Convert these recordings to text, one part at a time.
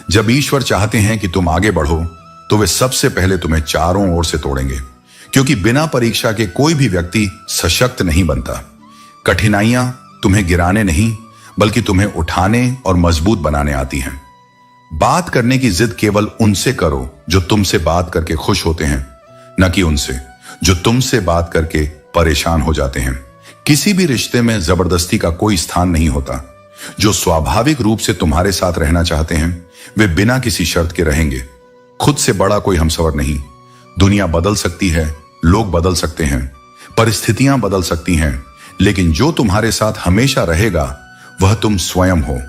जब ईश्वर चाहते हैं कि तुम आगे बढ़ो तो वे सबसे पहले तुम्हें चारों ओर से तोड़ेंगे, क्योंकि बिना परीक्षा के कोई भी व्यक्ति सशक्त नहीं बनता। कठिनाइयां तुम्हें गिराने नहीं बल्कि तुम्हें उठाने और मजबूत बनाने आती हैं। बात करने की जिद केवल उनसे करो जो तुमसे बात करके खुश होते हैं, न कि उनसे जो तुमसे बात करके परेशान हो जाते हैं। किसी भी रिश्ते में जबरदस्ती का कोई स्थान नहीं होता। जो स्वाभाविक रूप से तुम्हारे साथ रहना चाहते हैं वे बिना किसी शर्त के रहेंगे। खुद से बड़ा कोई हमसफर नहीं। दुनिया बदल सकती है, लोग बदल सकते हैं, परिस्थितियां बदल सकती हैं, लेकिन जो तुम्हारे साथ हमेशा रहेगा वह तुम स्वयं हो।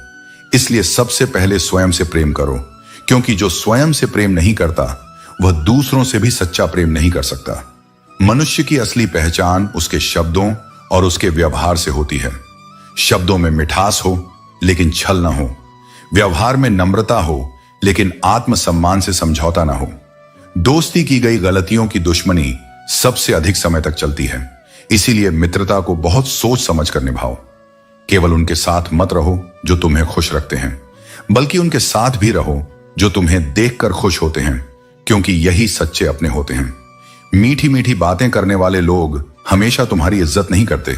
इसलिए सबसे पहले स्वयं से प्रेम करो, क्योंकि जो स्वयं से प्रेम नहीं करता वह दूसरों से भी सच्चा प्रेम नहीं कर सकता। मनुष्य की असली पहचान उसके शब्दों और उसके व्यवहार से होती है। शब्दों में मिठास हो लेकिन छल ना हो, व्यवहार में नम्रता हो लेकिन आत्मसम्मान से समझौता ना हो। दोस्ती की गई गलतियों की दुश्मनी सबसे अधिक समय तक चलती है। इसीलिए मित्रता को बहुत सोच समझ कर निभाओ। केवल उनके साथ मत रहो जो तुम्हें खुश रखते हैं, बल्कि उनके साथ भी रहो जो तुम्हें देखकर खुश होते हैं, क्योंकि यही सच्चे अपने होते हैं। मीठी मीठी बातें करने वाले लोग हमेशा तुम्हारी इज्जत नहीं करते।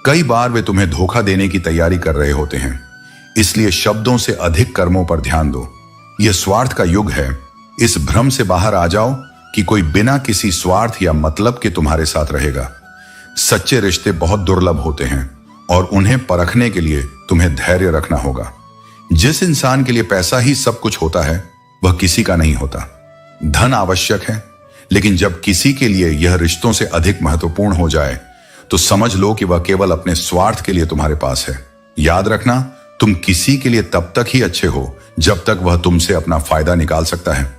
कई बार वे तुम्हें धोखा देने की तैयारी कर रहे होते हैं। इसलिए शब्दों से अधिक कर्मों पर ध्यान दो। यह स्वार्थ का युग है। इस भ्रम से बाहर आ जाओ कि कोई बिना किसी स्वार्थ या मतलब के तुम्हारे साथ रहेगा। सच्चे रिश्ते बहुत दुर्लभ होते हैं और उन्हें परखने के लिए तुम्हें धैर्य रखना होगा। जिस इंसान के लिए पैसा ही सब कुछ होता है वह किसी का नहीं होता। धन आवश्यक है, लेकिन जब किसी के लिए यह रिश्तों से अधिक महत्वपूर्ण हो जाए तो समझ लो कि वह केवल अपने स्वार्थ के लिए तुम्हारे पास है। याद रखना, तुम किसी के लिए तब तक ही अच्छे हो जब तक वह तुमसे अपना फायदा निकाल सकता है।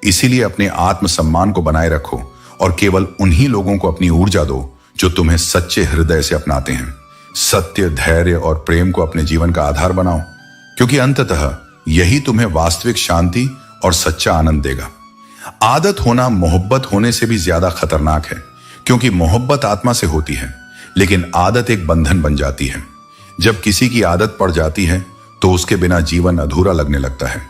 इसीलिए अपने आत्मसम्मान को बनाए रखो और केवल उन्हीं लोगों को अपनी ऊर्जा दो जो तुम्हें सच्चे हृदय से अपनाते हैं। सत्य, धैर्य और प्रेम को अपने जीवन का आधार बनाओ, क्योंकि अंततः यही तुम्हें वास्तविक शांति और सच्चा आनंद देगा। आदत होना मोहब्बत होने से भी ज्यादा खतरनाक है, क्योंकि मोहब्बत आत्मा से होती है, लेकिन आदत एक बंधन बन जाती है। जब किसी की आदत पड़ जाती है तो उसके बिना जीवन अधूरा लगने लगता है।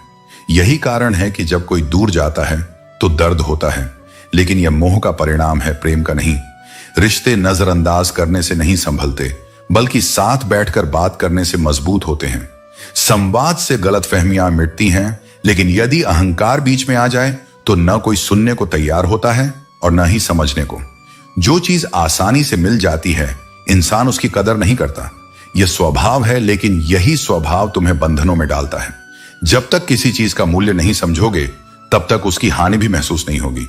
यही कारण है कि जब कोई दूर जाता है तो दर्द होता है, लेकिन यह मोह का परिणाम है, प्रेम का नहीं। रिश्ते नजरअंदाज करने से नहीं संभलते, बल्कि साथ बैठकर बात करने से मजबूत होते हैं। संवाद से गलतफहमियां मिटती हैं, लेकिन यदि अहंकार बीच में आ जाए तो न कोई सुनने को तैयार होता है और न ही समझने को। जो चीज आसानी से मिल जाती है इंसान उसकी कदर नहीं करता। यह स्वभाव है, लेकिन यही स्वभाव तुम्हें बंधनों में डालता है। जब तक किसी चीज का मूल्य नहीं समझोगे तब तक उसकी हानि भी महसूस नहीं होगी।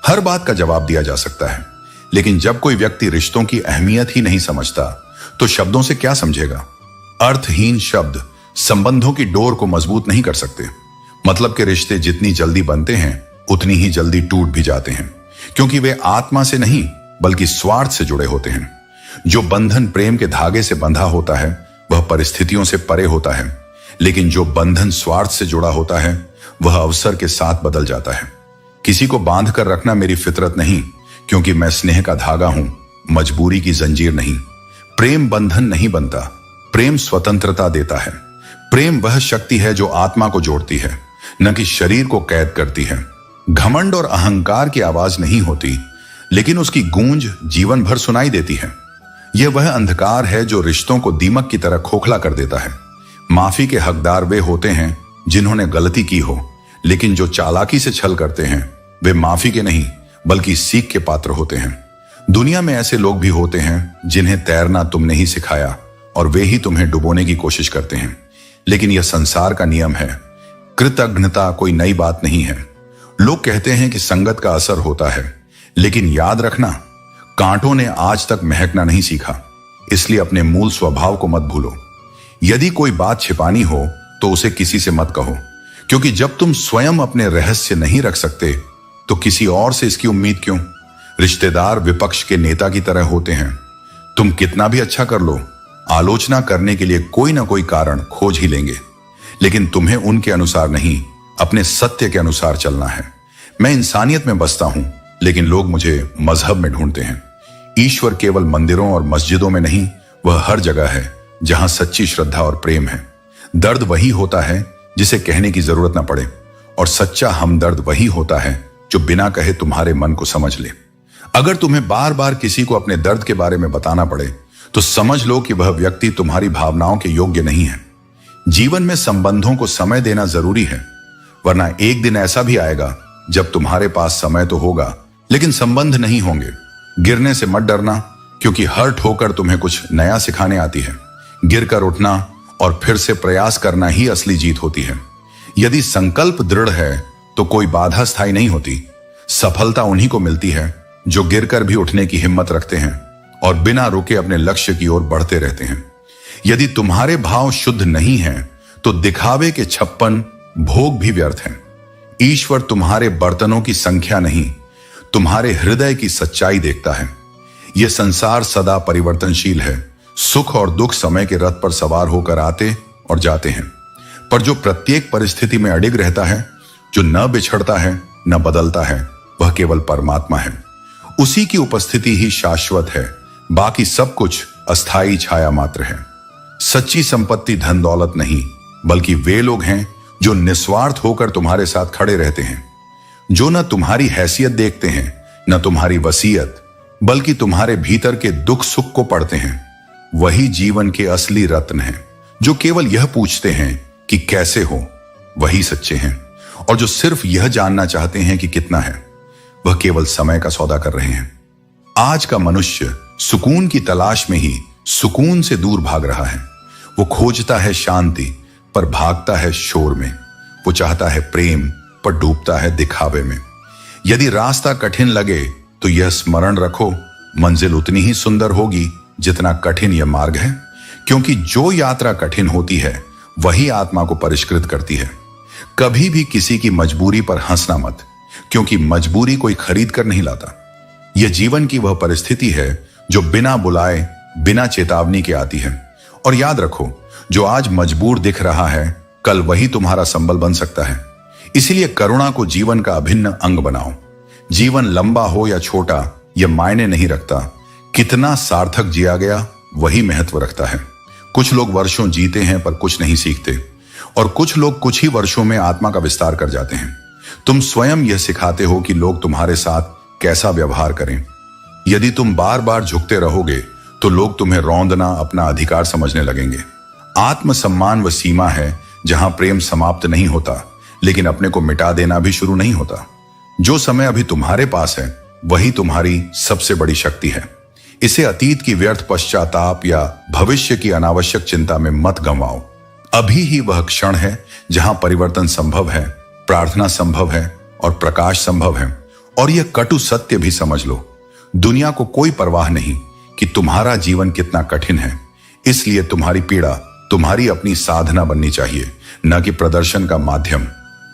हर बात का जवाब दिया जा सकता है, लेकिन जब कोई व्यक्ति रिश्तों की अहमियत ही नहीं समझता तो शब्दों से क्या समझेगा। अर्थहीन शब्द संबंधों की डोर को मजबूत नहीं कर सकते। मतलब के रिश्ते जितनी जल्दी बनते हैं उतनी ही जल्दी टूट भी जाते हैं, क्योंकि वे आत्मा से नहीं बल्कि स्वार्थ से जुड़े होते हैं। जो बंधन प्रेम के धागे से बंधा होता है वह परिस्थितियों से परे होता है, लेकिन जो बंधन स्वार्थ से जुड़ा होता है वह अवसर के साथ बदल जाता है। किसी को बांध कर रखना मेरी फितरत नहीं, क्योंकि मैं स्नेह का धागा हूं, मजबूरी की जंजीर नहीं। प्रेम बंधन नहीं बनता, प्रेम स्वतंत्रता देता है। प्रेम वह शक्ति है जो आत्मा को जोड़ती है, न कि शरीर को कैद करती है। घमंड और अहंकार की आवाज नहीं होती, लेकिन उसकी गूंज जीवन भर सुनाई देती है। यह वह अंधकार है जो रिश्तों को दीमक की तरह खोखला कर देता है। माफी के हकदार वे होते हैं जिन्होंने गलती की हो, लेकिन जो चालाकी से छल करते हैं वे माफी के नहीं बल्कि सीख के पात्र होते हैं। दुनिया में ऐसे लोग भी होते हैं जिन्हें तैरना तुमने ही सिखाया और वे ही तुम्हें डुबोने की कोशिश करते हैं, लेकिन यह संसार का नियम है। कृतज्ञता कोई नई बात नहीं है। लोग कहते हैं कि संगत का असर होता है, लेकिन याद रखना, कांटों ने आज तक महकना नहीं सीखा। इसलिए अपने मूल स्वभाव को मत भूलो। यदि कोई बात छिपानी हो तो उसे किसी से मत कहो, क्योंकि जब तुम स्वयं अपने रहस्य नहीं रख सकते तो किसी और से इसकी उम्मीद क्यों। रिश्तेदार विपक्ष के नेता की तरह होते हैं। तुम कितना भी अच्छा कर लो, आलोचना करने के लिए कोई ना कोई कारण खोज ही लेंगे, लेकिन तुम्हें उनके अनुसार नहीं, अपने सत्य के अनुसार चलना है। मैं इंसानियत में बसता हूं, लेकिन लोग मुझे मजहब में ढूंढते हैं। ईश्वर केवल मंदिरों और मस्जिदों में नहीं, वह हर जगह है जहां सच्ची श्रद्धा और प्रेम है। दर्द वही होता है जिसे कहने की जरूरत ना पड़े, और सच्चा हमदर्द वही होता है जो बिना कहे तुम्हारे मन को समझ ले। अगर तुम्हें बार बार किसी को अपने दर्द के बारे में बताना पड़े तो समझ लो कि वह व्यक्ति तुम्हारी भावनाओं के योग्य नहीं है। जीवन में संबंधों को समय देना जरूरी है, वरना एक दिन ऐसा भी आएगा जब तुम्हारे पास समय तो होगा लेकिन संबंध नहीं होंगे। गिरने से मत डरना, क्योंकि हर ठोकर तुम्हें कुछ नया सिखाने आती है। गिरकर उठना और फिर से प्रयास करना ही असली जीत होती है। यदि संकल्प दृढ़ है तो कोई बाधा स्थायी नहीं होती। सफलता उन्हीं को मिलती है जो गिरकर भी उठने की हिम्मत रखते हैं और बिना रुके अपने लक्ष्य की ओर बढ़ते रहते हैं। यदि तुम्हारे भाव शुद्ध नहीं हैं, तो दिखावे के 56 भोग भी व्यर्थ हैं। ईश्वर तुम्हारे बर्तनों की संख्या नहीं, तुम्हारे हृदय की सच्चाई देखता है। यह संसार सदा परिवर्तनशील है। सुख और दुख समय के रथ पर सवार होकर आते और जाते हैं, पर जो प्रत्येक परिस्थिति में अडिग रहता है, जो न बिछड़ता है न बदलता है, वह केवल परमात्मा है। उसी की उपस्थिति ही शाश्वत है, बाकी सब कुछ अस्थाई छाया मात्र है। सच्ची संपत्ति धन दौलत नहीं, बल्कि वे लोग हैं जो निस्वार्थ होकर तुम्हारे साथ खड़े रहते हैं, जो न तुम्हारी हैसियत देखते हैं न तुम्हारी वसीयत, बल्कि तुम्हारे भीतर के दुख सुख को पढ़ते हैं। वही जीवन के असली रत्न हैं। जो केवल यह पूछते हैं कि कैसे हो, वही सच्चे हैं। और जो सिर्फ यह जानना चाहते हैं कि कितना है, वह केवल समय का सौदा कर रहे हैं। आज का मनुष्य सुकून की तलाश में ही सुकून से दूर भाग रहा है। वो खोजता है शांति पर भागता है शोर में। वो चाहता है प्रेम पर डूबता है दिखावे में। यदि रास्ता कठिन लगे तो यह स्मरण रखो, मंजिल उतनी ही सुंदर होगी जितना कठिन यह मार्ग है। क्योंकि जो यात्रा कठिन होती है वही आत्मा को परिष्कृत करती है। कभी भी किसी की मजबूरी पर हंसना मत, क्योंकि मजबूरी कोई खरीद कर नहीं लाता। यह जीवन की वह परिस्थिति है जो बिना बुलाए बिना चेतावनी के आती है। और याद रखो, जो आज मजबूर दिख रहा है कल वही तुम्हारा संबल बन सकता है। इसीलिए करुणा को जीवन का अभिन्न अंग बनाओ। जीवन लंबा हो या छोटा यह मायने नहीं रखता, कितना सार्थक जिया गया वही महत्व रखता है। कुछ लोग वर्षों जीते हैं पर कुछ नहीं सीखते, और कुछ लोग कुछ ही वर्षों में आत्मा का विस्तार कर जाते हैं। तुम स्वयं यह सिखाते हो कि लोग तुम्हारे साथ कैसा व्यवहार करें। यदि तुम बार बार झुकते रहोगे तो लोग तुम्हें रौंदना अपना अधिकार समझने लगेंगे। आत्मसम्मान वह सीमा है जहां प्रेम समाप्त नहीं होता, लेकिन अपने को मिटा देना भी शुरू नहीं होता। जो समय अभी तुम्हारे पास है वही तुम्हारी सबसे बड़ी शक्ति है। इसे अतीत की व्यर्थ पश्चाताप या भविष्य की अनावश्यक चिंता में मत गंवाओ। अभी ही वह क्षण है जहां परिवर्तन संभव है, प्रार्थना संभव है और प्रकाश संभव है। और यह कटु सत्य भी समझ लो, दुनिया को कोई परवाह नहीं कि तुम्हारा जीवन कितना कठिन है। इसलिए तुम्हारी पीड़ा तुम्हारी अपनी साधना बननी चाहिए, न कि प्रदर्शन का माध्यम।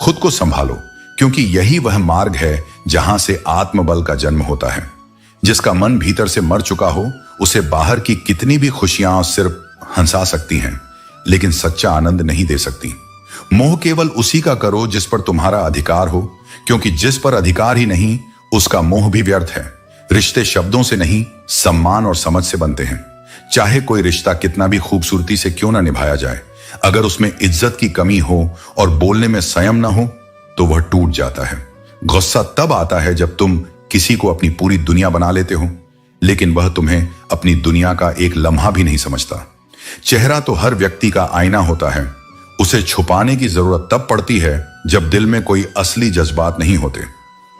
खुद को संभालो, क्योंकि यही वह मार्ग है जहां से आत्मबल का जन्म होता है। जिसका मन भीतर से मर चुका हो, उसे बाहर की कितनी भी खुशियां सिर्फ हंसा सकती हैं, लेकिन सच्चा आनंद नहीं दे सकती। मोह केवल उसी का करो जिस पर तुम्हारा अधिकार हो, क्योंकि जिस पर अधिकार ही नहीं उसका मोह भी व्यर्थ है। रिश्ते शब्दों से नहीं, सम्मान और समझ से बनते हैं। चाहे कोई रिश्ता कितना भी खूबसूरती से क्यों ना निभाया जाए, अगर उसमें इज्जत की कमी हो और बोलने में संयम ना हो तो वह टूट जाता है। गुस्सा तब आता है जब तुम किसी को अपनी पूरी दुनिया बना लेते हो, लेकिन वह तुम्हें अपनी दुनिया का एक लम्हा भी नहीं समझता। चेहरा तो हर व्यक्ति का आईना होता है। उसे छुपाने की जरूरत तब पड़ती है जब दिल में कोई असली जज्बात नहीं होते।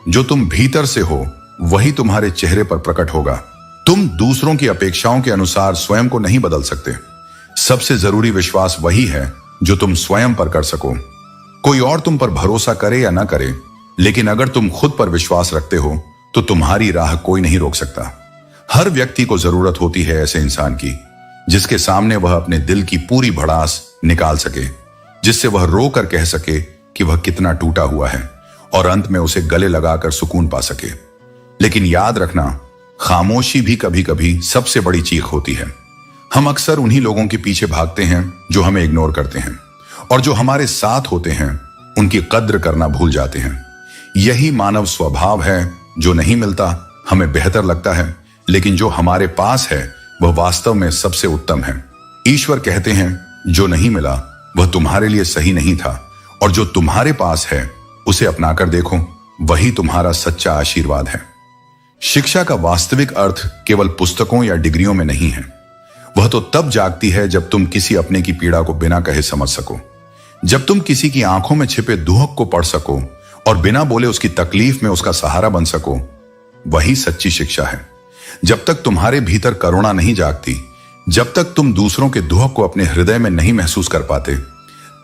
जो तुम भीतर से हो वही तुम्हारे चेहरे पर प्रकट होगा। तुम दूसरों की अपेक्षाओं के अनुसार स्वयं को नहीं बदल सकते। सबसे जरूरी विश्वास वही है जो तुम स्वयं पर कर सको। कोई और तुम पर भरोसा करे या ना करे, लेकिन अगर तुम खुद पर विश्वास रखते हो तो तुम्हारी राह कोई नहीं रोक सकता। हर व्यक्ति को जरूरत होती है ऐसे इंसान की जिसके सामने वह अपने दिल की पूरी भड़ास निकाल सके, जिससे वह रो कर कह सके कि वह कितना टूटा हुआ है और अंत में उसे गले लगाकर सुकून पा सके। लेकिन याद रखना, खामोशी भी कभी कभी सबसे बड़ी चीख होती है। हम अक्सर उन्हीं लोगों के पीछे भागते हैं जो हमें इग्नोर करते हैं, और जो हमारे साथ होते हैं उनकी कद्र करना भूल जाते हैं। यही मानव स्वभाव है। जो नहीं मिलता हमें बेहतर लगता है, लेकिन जो हमारे पास है वह वास्तव में सबसे उत्तम है। ईश्वर कहते हैं जो नहीं मिला वह तुम्हारे लिए सही नहीं था, और जो तुम्हारे पास है उसे अपनाकर देखो, वही तुम्हारा सच्चा आशीर्वाद है। शिक्षा का वास्तविक अर्थ केवल पुस्तकों या डिग्रियों में नहीं है। वह तो तब जागती है जब तुम किसी अपने की पीड़ा को बिना कहे समझ सको, जब तुम किसी की आंखों में छिपे दुख को पढ़ सको और बिना बोले उसकी तकलीफ में उसका सहारा बन सको। वही सच्ची शिक्षा है। जब तक तुम्हारे भीतर करुणा नहीं जागती, जब तक तुम दूसरों के दुख को अपने हृदय में नहीं महसूस कर पाते,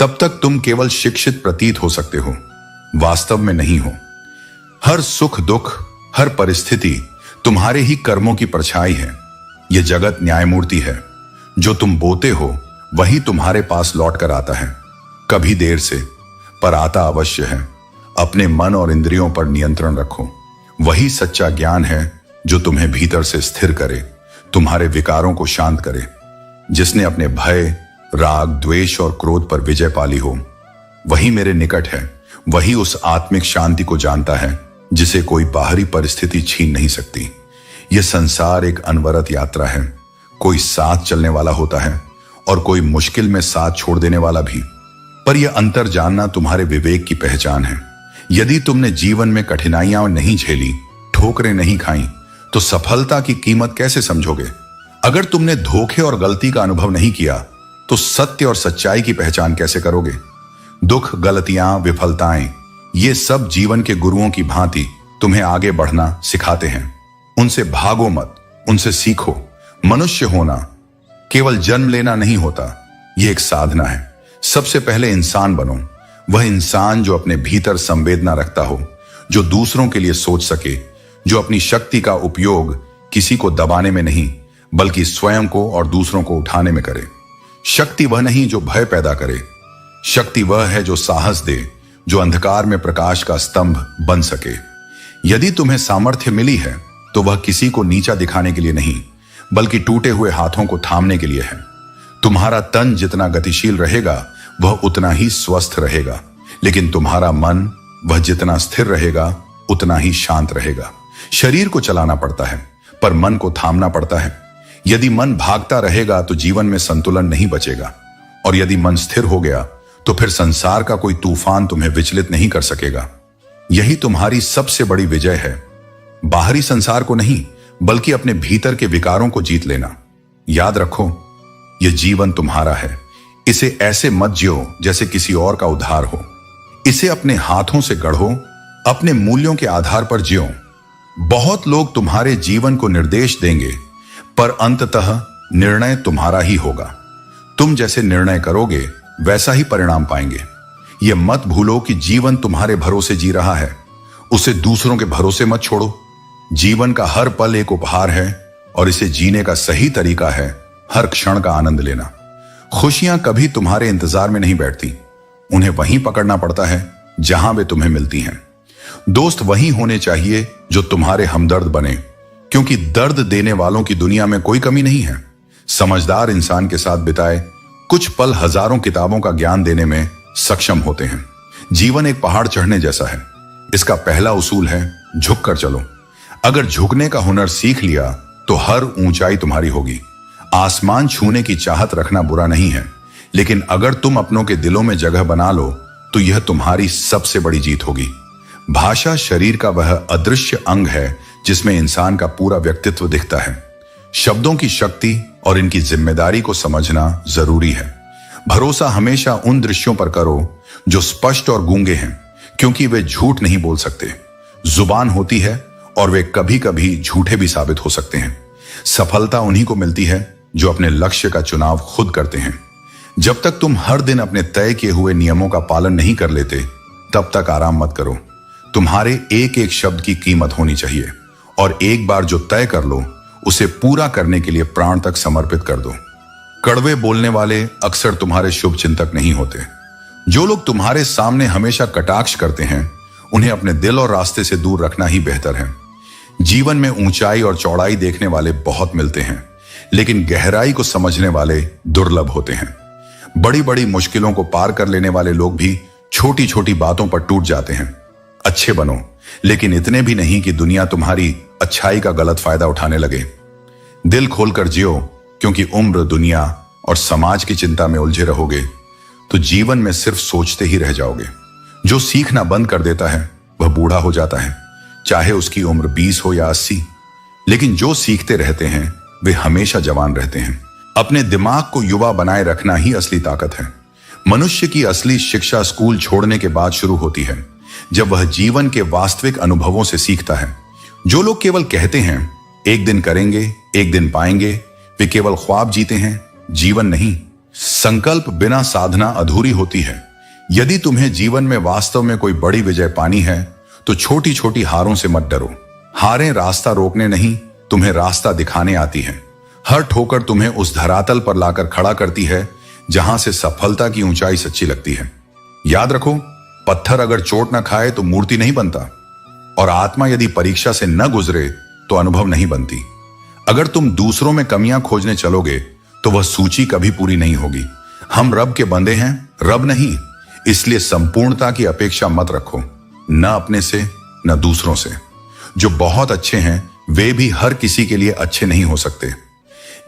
तब तक तुम केवल शिक्षित प्रतीत हो सकते हो, वास्तव में नहीं हो। हर सुख दुख, हर परिस्थिति तुम्हारे ही कर्मों की परछाई है। यह जगत न्यायमूर्ति है। जो तुम बोते हो वही तुम्हारे पास लौट कर आता है, कभी देर से, पर आता अवश्य है। अपने मन और इंद्रियों पर नियंत्रण रखो। वही सच्चा ज्ञान है जो तुम्हें भीतर से स्थिर करे, तुम्हारे विकारों को शांत करे। जिसने अपने भय, राग, द्वेष और क्रोध पर विजय पाली हो, वही मेरे निकट है। वही उस आत्मिक शांति को जानता है जिसे कोई बाहरी परिस्थिति छीन नहीं सकती। यह संसार एक अनवरत यात्रा है। कोई साथ चलने वाला होता है और कोई मुश्किल में साथ छोड़ देने वाला भी, पर यह अंतर जानना तुम्हारे विवेक की पहचान है। यदि तुमने जीवन में कठिनाइयां नहीं झेली, ठोकरें नहीं खाई, तो सफलता की कीमत कैसे समझोगे? अगर तुमने धोखे और गलती का अनुभव नहीं किया, तो सत्य और सच्चाई की पहचान कैसे करोगे? दुख, गलतियां, विफलताएं, ये सब जीवन के गुरुओं की भांति तुम्हें आगे बढ़ना सिखाते हैं। उनसे भागो मत, उनसे सीखो। मनुष्य होना केवल जन्म लेना नहीं होता, यह एक साधना है। सबसे पहले इंसान बनो, वह इंसान जो अपने भीतर संवेदना रखता हो, जो दूसरों के लिए सोच सके, जो अपनी शक्ति का उपयोग किसी को दबाने में नहीं, बल्कि स्वयं को और दूसरों को उठाने में करे। शक्ति वह नहीं जो भय पैदा करे, शक्ति वह है जो साहस दे, जो अंधकार में प्रकाश का स्तंभ बन सके। यदि तुम्हें सामर्थ्य मिली है तो वह किसी को नीचा दिखाने के लिए नहीं, बल्कि टूटे हुए हाथों को थामने के लिए है। तुम्हारा तन जितना गतिशील रहेगा वह उतना ही स्वस्थ रहेगा, लेकिन तुम्हारा मन वह जितना स्थिर रहेगा उतना ही शांत रहेगा। शरीर को चलाना पड़ता है, पर मन को थामना पड़ता है। यदि मन भागता रहेगा तो जीवन में संतुलन नहीं बचेगा, और यदि मन स्थिर हो गया तो फिर संसार का कोई तूफान तुम्हें विचलित नहीं कर सकेगा। यही तुम्हारी सबसे बड़ी विजय है। बाहरी संसार को नहीं, बल्कि अपने भीतर के विकारों को जीत लेना। याद रखो, यह जीवन तुम्हारा है। इसे ऐसे मत जियो जैसे किसी और का उद्धार हो। इसे अपने हाथों से गढ़ो, अपने मूल्यों के आधार पर जियो। बहुत लोग तुम्हारे जीवन को निर्देश देंगे, पर अंततः निर्णय तुम्हारा ही होगा। तुम जैसे निर्णय करोगे वैसा ही परिणाम पाएंगे। यह मत भूलो कि जीवन तुम्हारे भरोसे जी रहा है, उसे दूसरों के भरोसे मत छोड़ो। जीवन का हर पल एक उपहार है, और इसे जीने का सही तरीका है हर क्षण का आनंद लेना। खुशियां कभी तुम्हारे इंतजार में नहीं बैठती, उन्हें वहीं पकड़ना पड़ता है जहां वे तुम्हें मिलती हैं। दोस्त वही होने चाहिए जो तुम्हारे हमदर्द बने, क्योंकि दर्द देने वालों की दुनिया में कोई कमी नहीं है। समझदार इंसान के साथ बिताए कुछ पल हजारों किताबों का ज्ञान देने में सक्षम होते हैं। जीवन एक पहाड़ चढ़ने जैसा है। इसका पहला उसूल है झुक कर चलो। अगर झुकने का हुनर सीख लिया तो हर ऊंचाई तुम्हारी होगी। आसमान छूने की चाहत रखना बुरा नहीं है, लेकिन अगर तुम अपनों के दिलों में जगह बना लो तो यह तुम्हारी सबसे बड़ी जीत होगी। भाषा शरीर का वह अदृश्य अंग है जिसमें इंसान का पूरा व्यक्तित्व दिखता है। शब्दों की शक्ति और इनकी जिम्मेदारी को समझना जरूरी है। भरोसा हमेशा उन दृश्यों पर करो जो स्पष्ट और गूंगे हैं, क्योंकि वे झूठ नहीं बोल सकते। जुबान होती है और वे कभी कभी झूठे भी साबित हो सकते हैं। सफलता उन्हीं को मिलती है जो अपने लक्ष्य का चुनाव खुद करते हैं। जब तक तुम हर दिन अपने तय किए हुए नियमों का पालन नहीं कर लेते, तब तक आराम मत करो। तुम्हारे एक एक शब्द की कीमत होनी चाहिए, और एक बार जो तय कर लो उसे पूरा करने के लिए प्राण तक समर्पित कर दो। कड़वे बोलने वाले अक्सर तुम्हारे शुभ चिंतक नहीं होते। जो लोग तुम्हारे सामने हमेशा कटाक्ष करते हैं, उन्हें अपने दिल और रास्ते से दूर रखना ही बेहतर है। जीवन में ऊंचाई और चौड़ाई देखने वाले बहुत मिलते हैं, लेकिन गहराई को समझने वाले दुर्लभ होते हैं। बड़ी बड़ी मुश्किलों को पार कर लेने वाले लोग भी छोटी छोटी बातों पर टूट जाते हैं। अच्छे बनो, लेकिन इतने भी नहीं कि दुनिया तुम्हारी अच्छाई का गलत फायदा उठाने लगे। दिल खोलकर जियो, क्योंकि उम्र, दुनिया और समाज की चिंता में उलझे रहोगे तो जीवन में सिर्फ सोचते ही रह जाओगे। जो सीखना बंद कर देता है वह बूढ़ा हो जाता है, चाहे उसकी उम्र 20 हो या 80। लेकिन जो सीखते रहते हैं वे हमेशा जवान रहते हैं। अपने दिमाग को युवा बनाए रखना ही असली ताकत है। मनुष्य की असली शिक्षा स्कूल छोड़ने के बाद शुरू होती है, जब वह जीवन के वास्तविक अनुभवों से सीखता है। जो लोग केवल कहते हैं एक दिन करेंगे, एक दिन पाएंगे, वे केवल ख्वाब जीते हैं, जीवन नहीं। संकल्प बिना साधना अधूरी होती है। यदि तुम्हें जीवन में वास्तव में कोई बड़ी विजय पानी है तो छोटी छोटी हारों से मत डरो। हारें रास्ता रोकने नहीं, तुम्हें रास्ता दिखाने आती हैं। हर ठोकर तुम्हें उस धरातल पर लाकर खड़ा करती है जहां से सफलता की ऊंचाई सच्ची लगती है। याद रखो, पत्थर अगर चोट ना खाए तो मूर्ति नहीं बनता, और आत्मा यदि परीक्षा से न गुजरे तो अनुभव नहीं बनती। अगर तुम दूसरों में कमियां खोजने चलोगे तो वह सूची कभी पूरी नहीं होगी। हम रब के बंदे हैं, रब नहीं। इसलिए संपूर्णता की अपेक्षा मत रखो, न अपने से न दूसरों से। जो बहुत अच्छे हैं वे भी हर किसी के लिए अच्छे नहीं हो सकते।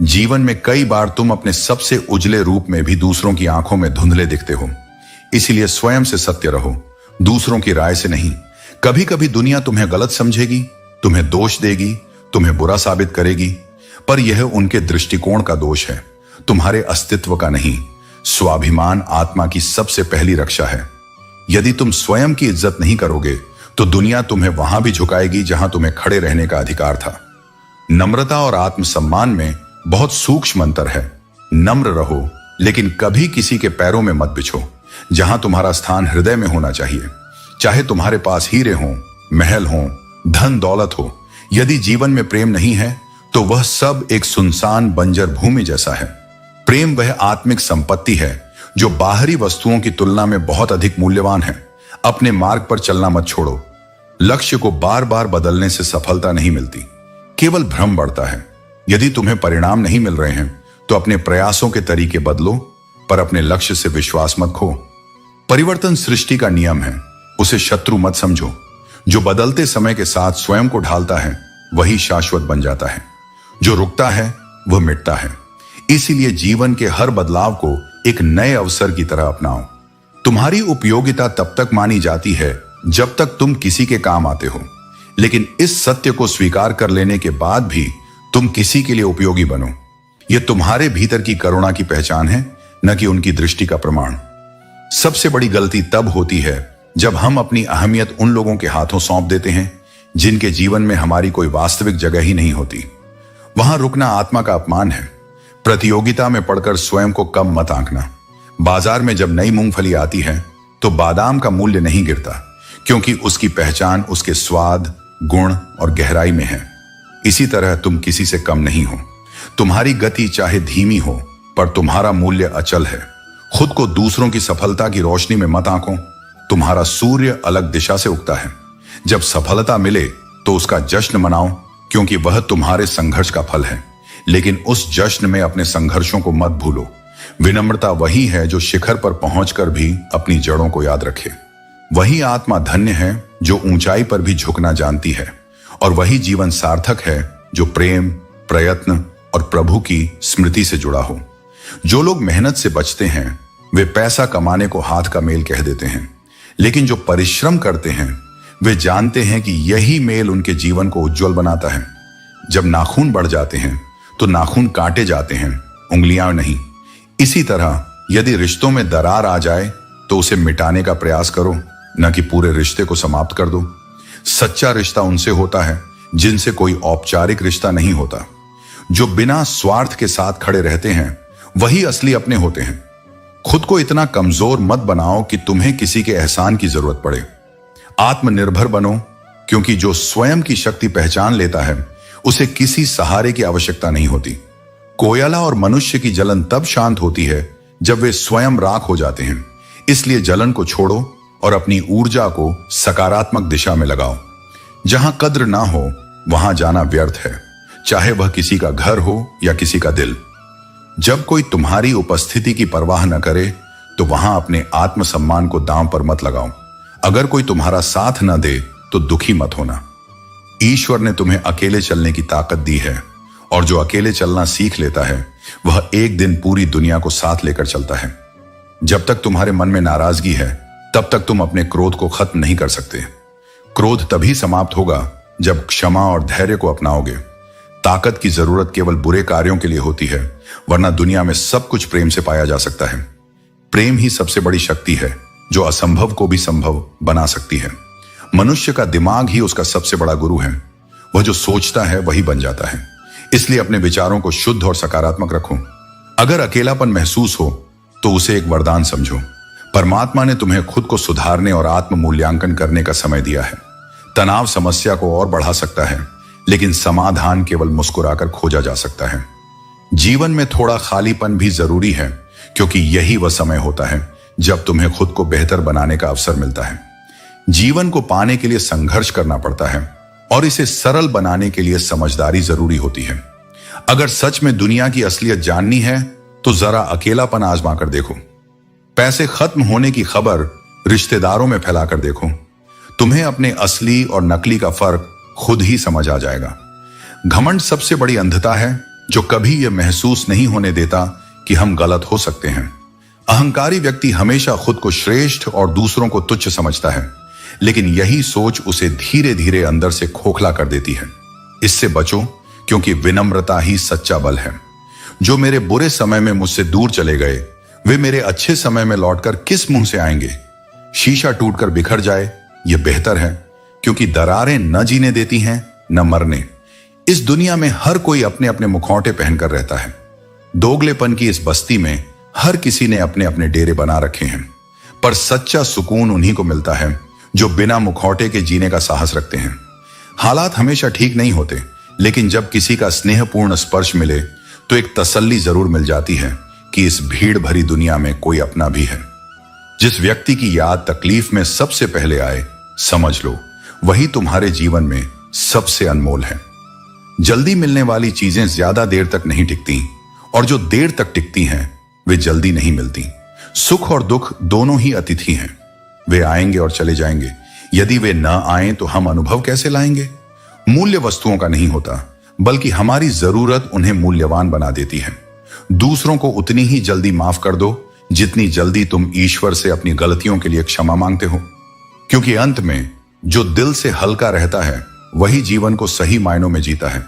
जीवन में कई बार तुम अपने सबसे उजले रूप में भी दूसरों की आंखों में धुंधले दिखते हो। इसीलिए स्वयं से सत्य रहो, दूसरों की राय से नहीं। कभी कभी दुनिया तुम्हें गलत समझेगी, तुम्हें दोष देगी, तुम्हें बुरा साबित करेगी, पर यह उनके दृष्टिकोण का दोष है, तुम्हारे अस्तित्व का नहीं। स्वाभिमान आत्मा की सबसे पहली रक्षा है। यदि तुम स्वयं की इज्जत नहीं करोगे तो दुनिया तुम्हें वहां भी झुकाएगी जहां तुम्हें खड़े रहने का अधिकार था। नम्रता और आत्मसम्मान में बहुत सूक्ष्म अंतर है। नम्र रहो, लेकिन कभी किसी के पैरों में मत बिछो। जहां तुम्हारा स्थान हृदय में होना चाहिए। चाहे तुम्हारे पास हीरे हों, महल हों, धन दौलत हो, यदि जीवन में प्रेम नहीं है तो वह सब एक सुनसान बंजर भूमि जैसा है। प्रेम वह आत्मिक संपत्ति है जो बाहरी वस्तुओं की तुलना में बहुत अधिक मूल्यवान है। अपने मार्ग पर चलना मत छोड़ो। लक्ष्य को बार बार बदलने से सफलता नहीं मिलती, केवल भ्रम बढ़ता है। यदि तुम्हें परिणाम नहीं मिल रहे हैं तो अपने प्रयासों के तरीके बदलो, पर अपने लक्ष्य से विश्वास मत खो। परिवर्तन सृष्टि का नियम है, उसे शत्रु मत समझो। जो बदलते समय के साथ स्वयं को ढालता है वही शाश्वत बन जाता है। जो रुकता है वह मिटता है। इसीलिए जीवन के हर बदलाव को एक नए अवसर की तरह अपनाओ। तुम्हारी उपयोगिता तब तक मानी जाती है जब तक तुम किसी के काम आते हो, लेकिन इस सत्य को स्वीकार कर लेने के बाद भी तुम किसी के लिए उपयोगी बनो। यह तुम्हारे भीतर की करुणा की पहचान है, न कि उनकी दृष्टि का प्रमाण। सबसे बड़ी गलती तब होती है जब हम अपनी अहमियत उन लोगों के हाथों सौंप देते हैं जिनके जीवन में हमारी कोई वास्तविक जगह ही नहीं होती। वहां रुकना आत्मा का अपमान है। प्रतियोगिता में पड़कर स्वयं को कम मत आंकना। बाजार में जब नई मूंगफली आती है तो बादाम का मूल्य नहीं गिरता, क्योंकि उसकी पहचान उसके स्वाद, गुण और गहराई में है। इसी तरह तुम किसी से कम नहीं हो। तुम्हारी गति चाहे धीमी हो, पर तुम्हारा मूल्य अचल है। खुद को दूसरों की सफलता की रोशनी में मत आंको। तुम्हारा सूर्य अलग दिशा से उगता है। जब सफलता मिले तो उसका जश्न मनाओ, क्योंकि वह तुम्हारे संघर्ष का फल है। लेकिन उस जश्न में अपने संघर्षों को मत भूलो। विनम्रता वही है जो शिखर पर पहुंचकर भी अपनी जड़ों को याद रखे। वही आत्मा धन्य है जो ऊंचाई पर भी झुकना जानती है, और वही जीवन सार्थक है जो प्रेम, प्रयत्न और प्रभु की स्मृति से जुड़ा हो। जो लोग मेहनत से बचते हैं वे पैसा कमाने को हाथ का मेल कह देते हैं, लेकिन जो परिश्रम करते हैं वे जानते हैं कि यही मेल उनके जीवन को उज्जवल बनाता है। जब नाखून बढ़ जाते हैं तो नाखून काटे जाते हैं, उंगलियां नहीं। इसी तरह यदि रिश्तों में दरार आ जाए तो उसे मिटाने का प्रयास करो, न कि पूरे रिश्ते को समाप्त कर दो। सच्चा रिश्ता उनसे होता है जिनसे कोई औपचारिक रिश्ता नहीं होता। जो बिना स्वार्थ के साथ खड़े रहते हैं वही असली अपने होते हैं। खुद को इतना कमजोर मत बनाओ कि तुम्हें किसी के एहसान की जरूरत पड़े। आत्मनिर्भर बनो, क्योंकि जो स्वयं की शक्ति पहचान लेता है उसे किसी सहारे की आवश्यकता नहीं होती। कोयला और मनुष्य की जलन तब शांत होती है जब वे स्वयं राख हो जाते हैं। इसलिए जलन को छोड़ो और अपनी ऊर्जा को सकारात्मक दिशा में लगाओ। जहां कद्र ना हो वहां जाना व्यर्थ है, चाहे वह किसी का घर हो या किसी का दिल। जब कोई तुम्हारी उपस्थिति की परवाह न करे तो वहां अपने आत्मसम्मान को दांव पर मत लगाओ। अगर कोई तुम्हारा साथ न दे तो दुखी मत होना। ईश्वर ने तुम्हें अकेले चलने की ताकत दी है, और जो अकेले चलना सीख लेता है वह एक दिन पूरी दुनिया को साथ लेकर चलता है। जब तक तुम्हारे मन में नाराजगी है तब तक तुम अपने क्रोध को खत्म नहीं कर सकते। क्रोध तभी समाप्त होगा जब क्षमा और धैर्य को अपनाओगे। ताकत की जरूरत केवल बुरे कार्यों के लिए होती है, वरना दुनिया में सब कुछ प्रेम से पाया जा सकता है। प्रेम ही सबसे बड़ी शक्ति है जो असंभव को भी संभव बना सकती है। मनुष्य का दिमाग ही उसका सबसे बड़ा गुरु है। वह जो सोचता है वही बन जाता है। इसलिए अपने विचारों को शुद्ध और सकारात्मक रखो। अगर अकेलापन महसूस हो तो उसे एक वरदान समझो। परमात्मा ने तुम्हें खुद को सुधारने और आत्म मूल्यांकन करने का समय दिया है। तनाव समस्या को और बढ़ा सकता है, लेकिन समाधान केवल मुस्कुराकर खोजा जा सकता है। जीवन में थोड़ा खालीपन भी जरूरी है, क्योंकि यही वह समय होता है जब तुम्हें खुद को बेहतर बनाने का अवसर मिलता है। जीवन को पाने के लिए संघर्ष करना पड़ता है और इसे सरल बनाने के लिए समझदारी जरूरी होती है। अगर सच में दुनिया की असलियत जाननी है तो जरा अकेलापन आजमा कर देखो। पैसे खत्म होने की खबर रिश्तेदारों में फैलाकर देखो। तुम्हें अपने असली और नकली का फर्क खुद ही समझ आ जाएगा। घमंड सबसे बड़ी अंधता है जो कभी यह महसूस नहीं होने देता कि हम गलत हो सकते हैं। अहंकारी व्यक्ति हमेशा खुद को श्रेष्ठ और दूसरों को तुच्छ समझता है, लेकिन यही सोच उसे धीरे धीरे अंदर से खोखला कर देती है। इससे बचो, क्योंकि विनम्रता ही सच्चा बल है। जो मेरे बुरे समय में मुझसे दूर चले गए, वे मेरे अच्छे समय में लौटकर किस मुंह से आएंगे। शीशा टूटकर बिखर जाए यह बेहतर है, क्योंकि दरारें न जीने देती हैं न मरने। इस दुनिया में हर कोई अपने अपने मुखौटे पहनकर रहता है। दोगलेपन की इस बस्ती में हर किसी ने अपने अपने डेरे बना रखे हैं, पर सच्चा सुकून उन्हीं को मिलता है जो बिना मुखौटे के जीने का साहस रखते हैं। हालात हमेशा ठीक नहीं होते, लेकिन जब किसी का स्नेहपूर्ण स्पर्श मिले तो एक तसल्ली जरूर मिल जाती है कि इस भीड़ भरी दुनिया में कोई अपना भी है। जिस व्यक्ति की याद तकलीफ में सबसे पहले आए, समझ लो वही तुम्हारे जीवन में सबसे अनमोल है। जल्दी मिलने वाली चीजें ज्यादा देर तक नहीं टिकती, और जो देर तक टिकती हैं वे जल्दी नहीं मिलती। सुख और दुख दोनों ही अतिथि हैं। वे आएंगे और चले जाएंगे। यदि वे न आएं तो हम अनुभव कैसे लाएंगे। मूल्य वस्तुओं का नहीं होता, बल्कि हमारी जरूरत उन्हें मूल्यवान बना देती है। दूसरों को उतनी ही जल्दी माफ कर दो जितनी जल्दी तुम ईश्वर से अपनी गलतियों के लिए क्षमा मांगते हो, क्योंकि अंत में जो दिल से हल्का रहता है वही जीवन को सही मायनों में जीता है।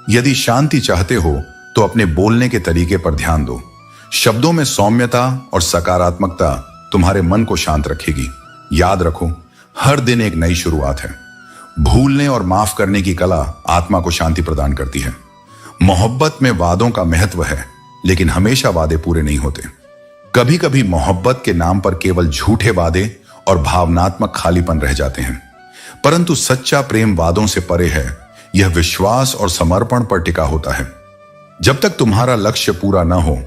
यदि शांति चाहते हो तो अपने बोलने के तरीके पर ध्यान दो। शब्दों में सौम्यता और सकारात्मकता तुम्हारे मन को शांत रखेगी। याद रखो, हर दिन एक नई शुरुआत है। भूलने और माफ करने की कला आत्मा को शांति प्रदान करती है। मोहब्बत में वादों का महत्व है, लेकिन हमेशा वादे पूरे नहीं होते। कभी कभी मोहब्बत के नाम पर केवल झूठे वादे और भावनात्मक खालीपन रह जाते हैं, परंतु सच्चा प्रेम वादों से परे है। यह विश्वास और समर्पण पर टिका होता है। जब तक तुम्हारा लक्ष्य पूरा न हो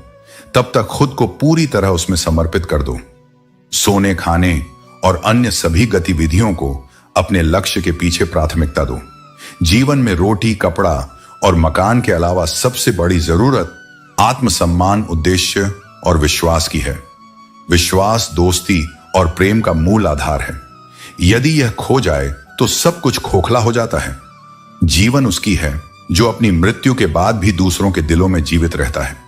तब तक खुद को पूरी तरह उसमें समर्पित कर दो। सोने, खाने और अन्य सभी गतिविधियों को अपने लक्ष्य के पीछे प्राथमिकता दो। जीवन में रोटी, कपड़ा और मकान के अलावा सबसे बड़ी जरूरत आत्मसम्मान, उद्देश्य और विश्वास की है। विश्वास, दोस्ती और प्रेम का मूल आधार है। यदि यह खो जाए तो सब कुछ खोखला हो जाता है। जीवन उसकी है जो अपनी मृत्यु के बाद भी दूसरों के दिलों में जीवित रहता है।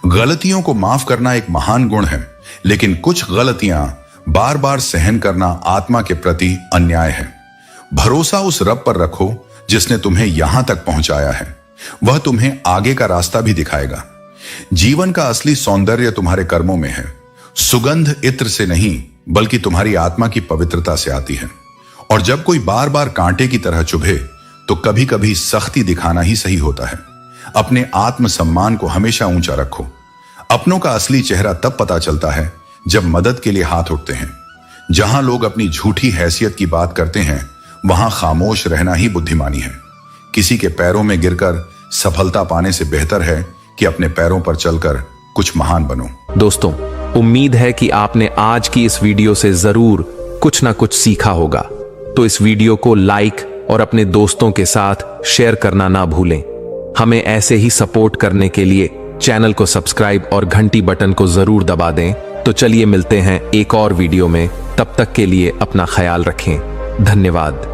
गलतियों को माफ करना एक महान गुण है, लेकिन कुछ गलतियां बार बार सहन करना आत्मा के प्रति अन्याय है। भरोसा उस रब पर रखो जिसने तुम्हें यहां तक पहुंचाया है। वह तुम्हें आगे का रास्ता भी दिखाएगा। जीवन का असली सौंदर्य तुम्हारे कर्मों में है। सुगंध इत्र से नहीं, बल्कि तुम्हारी आत्मा की पवित्रता से आती है। और जब कोई बार बार कांटे की तरह चुभे तो कभी कभी सख्ती दिखाना ही सही होता है। अपने आत्मसम्मान को हमेशा ऊंचा रखो। अपनों का असली चेहरा तब पता चलता है जब मदद के लिए हाथ उठते हैं। जहां लोग अपनी झूठी हैसियत की बात करते हैं, वहां खामोश रहना ही बुद्धिमानी है। किसी के पैरों में गिरकर सफलता पाने से बेहतर है कि अपने पैरों पर चलकर कुछ महान बनो। दोस्तों, उम्मीद है कि आपने आज की इस वीडियो से जरूर कुछ ना कुछ सीखा होगा। तो इस वीडियो को लाइक और अपने दोस्तों के साथ शेयर करना ना भूलें। हमें ऐसे ही सपोर्ट करने के लिए चैनल को सब्सक्राइब और घंटी बटन को जरूर दबा दें। तो चलिए मिलते हैं एक और वीडियो में। तब तक के लिए अपना ख्याल रखें। धन्यवाद।